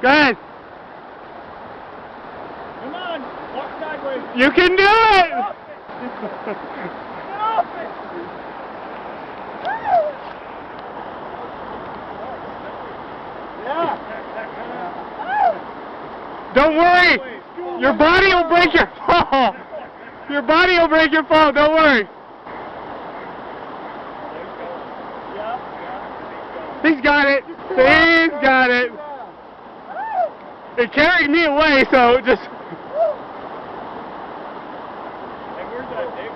Go ahead. Come on. Walk sideways. You can do it! Get off it! Yeah. Don't worry. Your body will break your fall. Your body will break your fall. Don't worry. He's got it. He's got it. It carried me away, so just... Hey, where's that, Dave?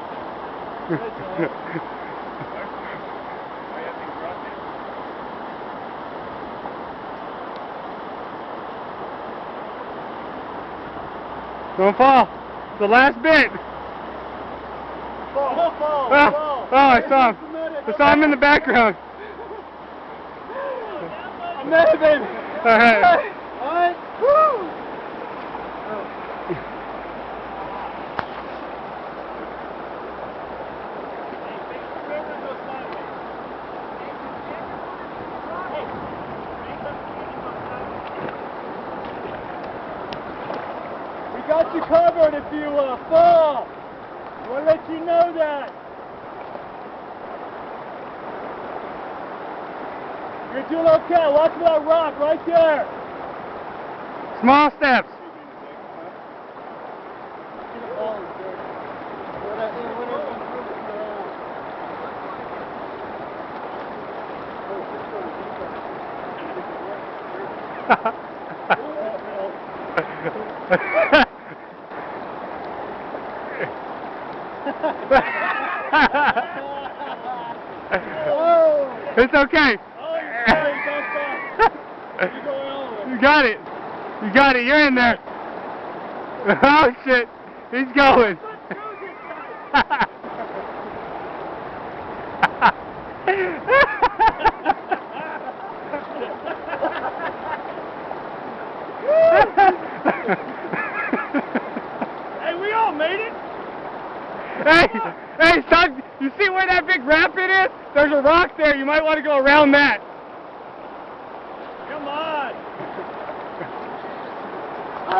Don't fall. It's the last bit. Fall. Oh, I saw him. I saw him in the background. I made it, baby. All right. All right. Woo. We got you covered if you fall. We'll let you know that. You're doing okay. Watch for that rock right there. Small steps. It's okay. You got it. You got it. You're in there. Oh shit. He's going. Hey, we all made it. Hey, son, you see where that big rapid is? There's a rock there. You might want to go around that.